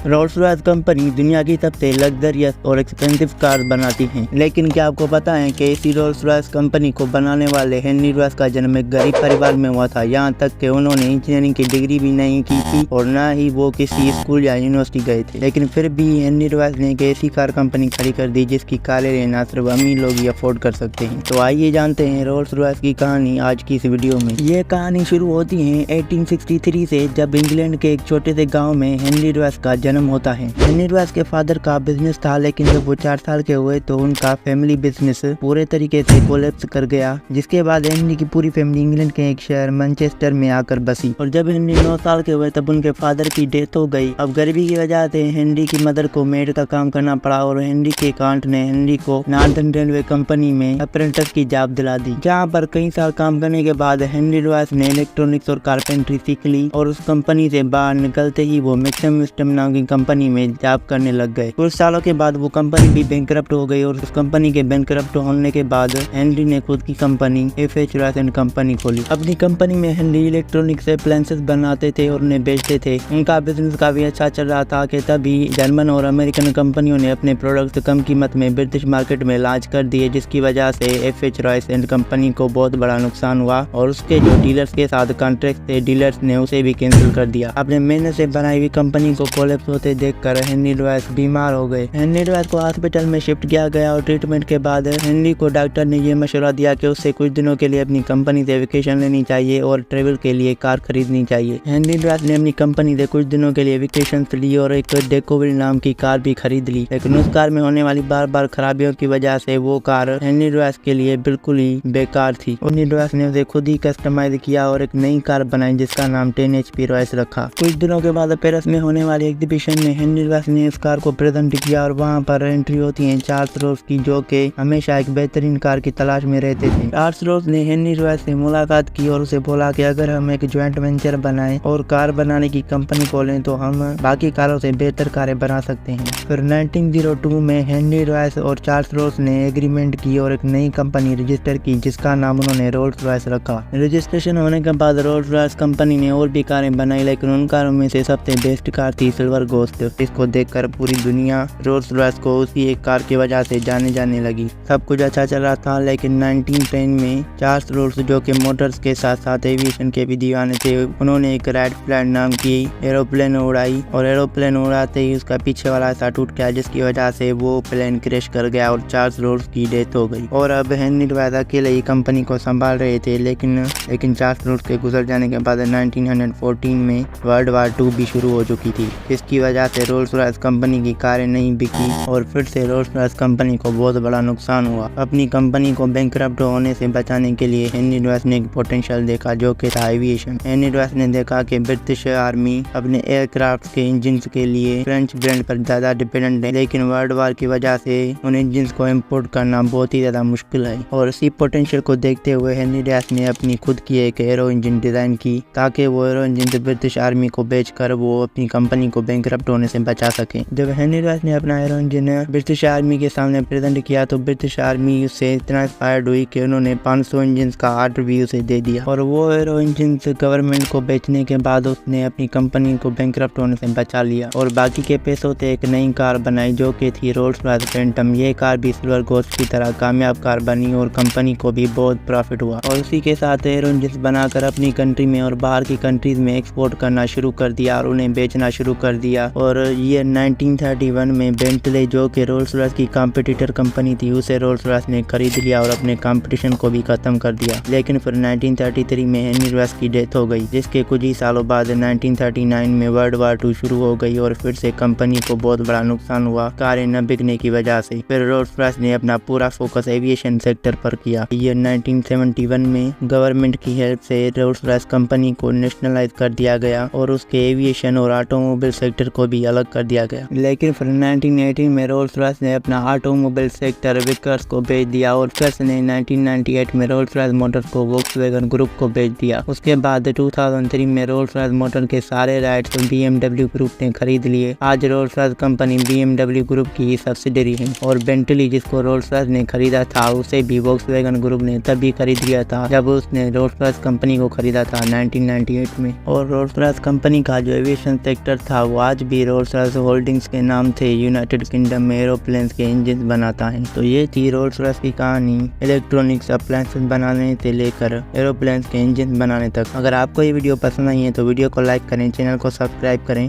Rolls Royce company दुनिया की सबसे लग्जरियस और एक्सपेंसिव कार बनाती है। लेकिन क्या आपको पता है कि इसी रोल्स रॉयस कंपनी को बनाने वाले हेनरी रॉयस का जन्म एक गरीब परिवार में हुआ था। यहाँ तक कि उन्होंने इंजीनियरिंग की डिग्री भी नहीं की थी और न ही वो किसी स्कूल या यूनिवर्सिटी गए थे। लेकिन फिर भी हेनरी रॉयस ने एक ऐसी कार कंपनी खड़ी कर दी जिसकी कारें न सिर्फ अमीर लोग ही अफोर्ड कर सकते हैं। तो आइए जानते हैं रोल्स रॉयस की कहानी आज की इस वीडियो में। ये कहानी शुरू होती है 1863 से, जब इंग्लैंड के एक छोटे से गाँव में हेनरी रॉयस का जन्म होता है। हेनरी रॉयस के फादर का बिजनेस था, लेकिन जब वो 4 साल के हुए तो उनका फैमिली बिजनेस पूरे तरीके से कोलैप्स कर गया। जिसके बाद हेनरी की पूरी फैमिली इंग्लैंड के एक शहर मैनचेस्टर में आकर बसी और जब हेनरी 9 साल के हुए तब उनके फादर की डेथ हो गई। अब गरीबी की वजह से हेनरी की मदर को मेड का काम करना पड़ा और हेनरी के आंट ने हेनरी को नॉर्दर्न रेलवे कंपनी में अप्रेंटिस की जॉब दिला दी, जहाँ पर कई साल काम करने के बाद हेनरी रॉयस ने इलेक्ट्रॉनिक्स और कारपेंट्री सीख ली और उस कंपनी से बाहर निकलते ही वो मैक्सिम सिस्टम नाम की कंपनी में जॉब करने लग गए। कुछ सालों के बाद वो कंपनी भी बैंकरप्ट हो गई और उस कंपनी के बैंकरप्ट होने के बाद हेनरी ने खुद की कंपनी एफ.एच. रॉयस एंड कंपनी खोली। अपनी कंपनी में हेनरी इलेक्ट्रॉनिक्स अप्लायंसेस बनाते थे और उन्हें बेचते थे। उनका बिजनेस काफी अच्छा चल रहा था कि तभी जर्मन और अमेरिकन कंपनियों ने अपने प्रोडक्ट कम कीमत में ब्रिटिश मार्केट में लॉन्च कर दिए, जिसकी वजह से एफ.एच. रॉयस एंड कंपनी को बहुत बड़ा नुकसान हुआ और उसके जो डीलर्स के साथ कॉन्ट्रैक्ट थे डीलर्स ने उसे भी कैंसिल कर दिया। अपने मेहनत से बनाई हुई कंपनी को कोलैप्स होते देखकर हेनरी रॉयस बीमार हो गए। हेनरी रॉयस को हॉस्पिटल में शिफ्ट किया गया और ट्रीटमेंट के बाद हेनरी को डॉक्टर ने ये मशवरा दिया कि उसे कुछ दिनों के लिए अपनी कंपनी से वेकेशन लेनी चाहिए और ट्रेवल के लिए कार खरीदनी चाहिए। हेनरी रॉयस ने अपनी कंपनी से कुछ दिनों के लिए वेकेशन ली और एक डेकोविल नाम की कार भी खरीद ली, लेकिन उस कार में होने वाली बार बार खराबियों की वजह से वो कार हेनरी रॉयस के लिए बिल्कुल ही बेकार थी। हेनरी रॉयस ने उसे खुद ही कस्टमाइज किया और एक नई कार बनाई जिसका नाम 10 HP रॉयस रखा। कुछ दिनों के बाद पेरिस में होने वाली एग्जीबिशन में हेनरी रॉयस ने इस कार को प्रेजेंट किया और वहाँ पर एंट्री होती है चार्ल्स रोल्स की, जो कि हमेशा एक बेहतरीन कार की तलाश में रहते थे। चार्ल्स रोल्स ने हेनरी रॉयस से मुलाकात की और उसे बोला कि अगर हम एक ज्वाइंट वेंचर बनाएं और कार बनाने की कंपनी खोलें तो हम बाकी कारों से बेहतर कारें बना सकते हैं। फिर 1902 में हेनरी रॉयस और चार्ल्स रोल्स ने एग्रीमेंट की और एक नई कंपनी रजिस्टर की जिसका नाम उन्होंने रोल्स रॉयस रखा। रजिस्ट्रेशन होने के बाद रोल्स रॉयस कंपनी ने और भी कारें बनाई, लेकिन उन कारों में से सबसे बेस्ट कार थी सिल्वर गोस्ट। इसको देखकर पूरी दुनिया रोल्स रॉयस को उसी एक कार की वजह से जाने लगी। सब कुछ अच्छा चल रहा था, लेकिन 1910 में चार्ल्स रोल्स, जो कि मोटर्स के साथ साथ एविएशन के भी दीवाने थे, उन्होंने एक राइट फ्लैट नाम की एरोप्लेन उड़ाई और एरोप्लेन उड़ाते ही उसका पीछे वाला हिस्सा टूट गया, जिसकी वजह से वो प्लेन क्रैश कर गया और चार्ल्स रोल्स की डेथ हो गई। और अब हेनरी रॉयस अकेले ही कंपनी को संभाल रहे थे, लेकिन चार्ल्स रोल्स के गुजर जाने के बाद 1914 में वर्ल्ड वार 2 भी शुरू हो चुकी थी, जिसकी वजह से रोल्स रॉयस कंपनी की कारें नहीं बिकी और फिर से रोल्स रॉयस कंपनी को बहुत बड़ा नुकसान हुआ। अपनी कंपनी को बैंकरप्ट होने से बचाने के लिए हेनरी रॉयस ने एक पोटेंशियल देखा, जो कि था एविएशन। हेनरी रॉयस ने देखा कि ब्रिटिश आर्मी अपने एयरक्राफ्ट के इंजन के लिए फ्रेंच ब्रांड पर ज्यादा डिपेंडेंट है, लेकिन वर्ल्ड वार की वजह से उन इंजन को इम्पोर्ट करना बहुत ही ज्यादा मुश्किल है। और इसी पोटेंशियल को देखते हुए हेनरी रॉयस ने अपनी खुद की एक एरो इंजन डिजाइन की, ताकि वो एरो इंजन ब्रिटिश आर्मी को बेचकर वो अपनी कंपनी को बैंकरप्ट होने से बचा सके। जब हेनरी रॉयस ने अपना एरो इंजन ब्रिटिश आर्मी के सामने प्रेजेंट किया तो ब्रिटिश आर्मी उससे इतना इंस्पायर्ड हुई कि उन्होंने 500 इंजन का आर्डर भी उसे दे दिया और वो एरो इंजन गवर्नमेंट को बेचने के बाद उसने अपनी कंपनी को बैंकरप्ट होने से बचा लिया और बाकी के पैसों से एक नई कार बनाई, जो कि थी रोल्स रॉयस फैंटम। ये कार भी सिल्वर गोस्ट की तरह कामयाब कार बनी और कंपनी को भी बहुत प्रॉफिट हुआ और उसी के साथ एरो इंजन बनाकर अपनी कंट्री में और बाहर की कंट्रीज में एक्सपोर्ट करना शुरू कर दिया और उन्हें बेचना शुरू कर दिया। और ये 1931 में बेंटले, जो कि रोल्स रॉयस की कॉम्पिटिटर कंपनी थी, उसे रोल्स रॉयस ने खरीद लिया और अपने कंपटीशन को भी खत्म कर दिया। लेकिन फिर 1933 में हेनरी रॉयस की डेथ हो गई, जिसके कुछ ही सालों बाद 1939 में वर्ल्ड वार 2 शुरू हो गई और फिर से कंपनी को बहुत बड़ा नुकसान हुआ कारें न बिकने की वजह से। फिर रोल्स रॉयस ने अपना पूरा फोकस एविएशन सेक्टर पर किया। ये 1971 में गवर्नमेंट की हेल्प से रोल्स रॉयस कंपनी को नेशनलाइज कर दिया गया और उसके एविएशन और ऑटोमोबाइल सेक्टर को भी अलग कर दिया गया। लेकिन फिर 1918 में रोल्स रॉयस ने अपना ऑटोमोबाइल सेक्टर विकर्स को बेच दिया और विकर्स ने 1998 में रोल्स रॉयस मोटर्स को वोक्सवैगन ग्रुप को बेच दिया। उसके बाद 2003 में रोल्स रॉयस मोटर के सारे राइट्स BMW ग्रुप ने खरीद लिए। आज Rolls Royce company BMW group की सब्सिडरी है और बेंटली, जिसको रोल्स रॉयस ने खरीदा था, उसे भी वोक्सवैगन ग्रुप ने तभी खरीद लिया था जब उसने रोल्स रॉयस कंपनी को खरीदा था 1998 में। और रोल्स रॉयस कंपनी का जो एविएशन सेक्टर था वो आज आज भी रोल्स रॉयस होल्डिंग्स के नाम से यूनाइटेड किंगडम में एरोप्लेन्स के इंजन बनाता है। तो ये थी रोल्स रॉयस की कहानी इलेक्ट्रॉनिक्स अप्लायंसेस बनाने से लेकर एरोप्लेन्स के इंजन बनाने तक। अगर आपको ये वीडियो पसंद आई है तो वीडियो को लाइक करें, चैनल को सब्सक्राइब करें